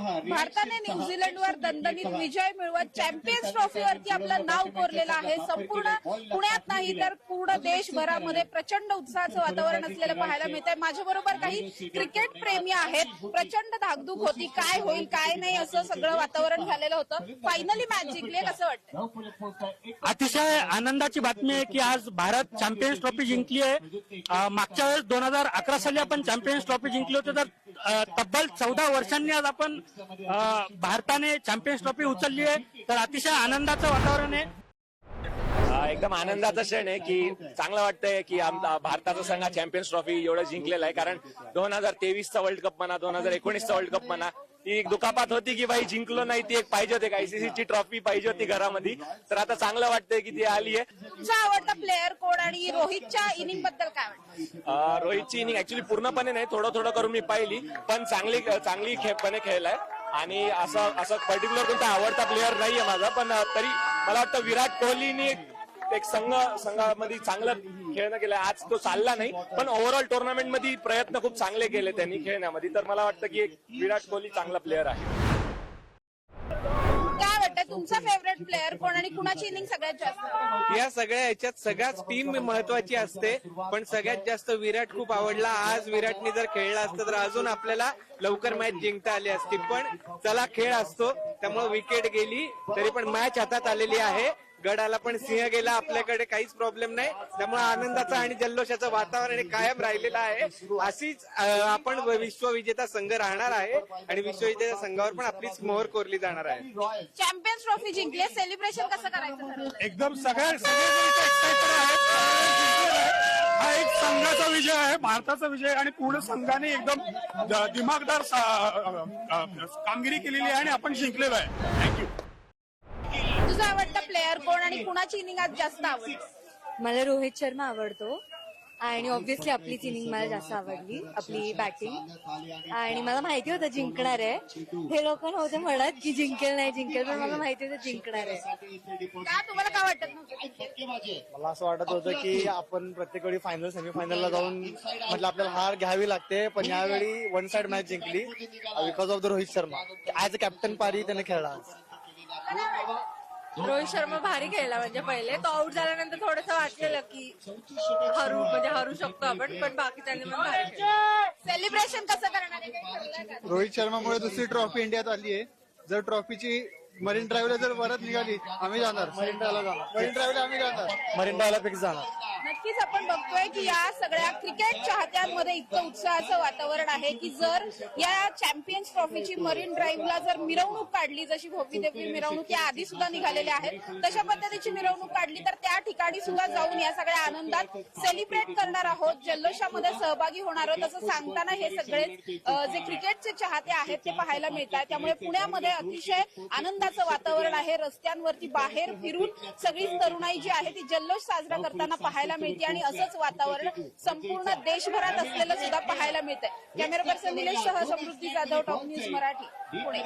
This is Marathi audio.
भारताने न्यूझीलंडवर दणदणीत विजय मिळवत चॅम्पियन्स ट्रॉफीवरती आपलं नाव कोरलेलं आहे। संपूर्ण पुण्यात नाही तर पूर्ण देशभरामध्ये प्रचंड उत्साहाचं वातावरण असलेलं पाहायला मिळतंय। माझ्याबरोबर काही क्रिकेट प्रेमी आहेत। प्रचंड धाकधूक होती, काय होईल काय नाही असं सगळं वातावरण झालेलं होतं। फायनली मॅच जिंकली, कसं वाटतं? अतिशय आनंदाची बातमी आहे की आज भारत चॅम्पियन्स ट्रॉफी जिंकली आहे। मागच्या वेळेस 2011 साली आपण चॅम्पियन्स ट्रॉफी जिंकली होती, तर तब्बल 14 वर्षांनी आज आपण भारताने चॅम्पियन्स ट्रॉफी उचलली आहे, तर अतिशय आनंदाचं वातावरण आहे। एकदम आनंदाचा क्षण आहे की चांगलं वाटतंय की भारताचा संघ चॅम्पियन्स ट्रॉफी एवढं जिंकलेला आहे। कारण 2023चा वर्ल्ड कप म्हणा, 2019चा वर्ल्ड कप म्हणा, ती एक दुखापत होती की भाई जिंकलो नाही, ती एक पाहिजे होती, आयसीसीची ट्रॉफी पाहिजे होती घरामध्ये। तर आता चांगलं वाटतंय की ती आली आहे। तुझा आवडता प्लेअर कोण आणि रोहितच्या इनिंग बद्दल काय वाटतं? रोहितची इनिंग ऍक्च्युली पूर्णपणे नाही, थोडं करून मी पाहिली, पण चांगली खेळलाय। आणि असं पर्टिक्युलर कोणता आवडता प्लेअर नाहीये माझा, पण तरी मला वाटतं विराट कोहलीने एक संघामध्ये चांगलं खेळणं केलं। आज तो चालला नाही, पण ओव्हरऑल टुर्नामेंटमध्ये प्रयत्न खूप चांगले केले त्यांनी खेळण्यामध्ये। तर मला वाटतं की एक विराट कोहली चांगला प्लेअर आहे। काय वाटतं तुमचा फेवरेट प्लेअर कोण आणि कुणाची इनिंग सगळ्यात जास्त? या सगळ्या ह्याच्यात सगळ्याच टीम महत्वाची असते, पण सगळ्यात जास्त विराट खूप आवडला। आज विराटने जर खेळला असतं तर अजून आपल्याला लवकर मॅच जिंकता आली असती, पण चला खेळ असतो त्यामुळे विकेट गेली तरी पण मॅच हातात आलेली आहे। गडाला पण सिंह गेला, आपल्याकडे काहीच प्रॉब्लेम नाही, त्यामुळे आनंदाचा आणि जल्लोषाचं वातावरण कायम राहिलेलं आहे। अशीच आपण विश्वविजेता संघ राहणार आहे आणि विश्वविजेता संघावर पण आपलीच मोहर कोरली जाणार आहे। चॅम्पियन्स ट्रॉफी जिंकली, सेलिब्रेशन कसं करायचं? एकदम सगळे एक्साइटेड आहेत। हा एक संघाचा विजय आहे, भारताचा विजय, आणि पूर्ण संघाने एकदम दिमागदार कामगिरी केलेली आहे आणि आपण जिंकलेलो आहे। थँक्यू। तुझा आवडता प्लेअर कोण आणि कुणाची इनिंग आज जास्त आवडते? मला रोहित शर्मा आवडतो आणि ऑब्व्हियसली आपलीच इनिंग मला जास्त आवडली, आपली बॅटिंग। आणि मला माहिती होतं जिंकणार आहे, हे लोक नव्हते म्हणत की जिंकेल नाही जिंकेल, पण मला माहिती होतं जिंकणार आहे। का तुम्हाला काय वाटत नव्हतं? मला असं वाटत होतं की आपण प्रत्येक वेळी फायनल सेमीफायनलला जाऊन म्हटलं आपल्याला हार घ्यावी लागते, पण यावेळी वन साइड मॅच जिंकली because of the Rohit Sharma. As a captain पारी त्याने खेळला आज। रोहित शर्मा भारी खेळला, म्हणजे पहिले तो आउट झाल्यानंतर थोडंसं वाटलेलं की हरू शकतो आपण, पण बाकीच्यांनी पण भारी खेळलं। सेलिब्रेशन कसं करणार आहे, काही ठरलंय का? रोहित शर्मामुळे दुसरी ट्रॉफी इंडियात आली आहे। जर ट्रॉफीची मरीन ड्राईव्हला जर परत निघाली आम्ही जाणार, मरीन ड्राईव्हला आम्ही जाणार, मरीन ड्राईव्हला फिक्स जाणार। नक्कीच आपण बघतोय की या सगळ्या क्रिकेट चाहत्यांमध्ये इतकं उत्साहाचं वातावरण आहे की जर या चॅम्पियन्स ट्रॉफीची मरीन ड्राईव्हला जर मिरवणूक काढली, जशी भव्य दिव्य मिरवणूक या आधी सुद्धा निघालेल्या आहेत, तशा पद्धतीची मिरवणूक काढली तर त्या ठिकाणी सुद्धा जाऊन या सगळ्या आनंदात सेलिब्रेट करणार आहोत, जल्लोषामध्ये सहभागी होणार आहोत असं सांगताना हे सगळे जे क्रिकेटचे चाहते आहेत ते पाहायला मिळत आहे। त्यामुळे पुण्यामध्ये अतिशय आनंदाचं वातावरण आहे। रस्त्यांवरती बाहेर फिरून सगळी तरुणाई जी आहे ती जल्लोष साजरा करताना पाहायला मिळते आणि असंच वातावरण संपूर्ण देशभरात असलेलं सुद्धा पाहायला मिळतंय। कॅमेरा पर्सन निलेश सह समृद्धी जाधव, टॉप न्यूज मराठी, पुणे।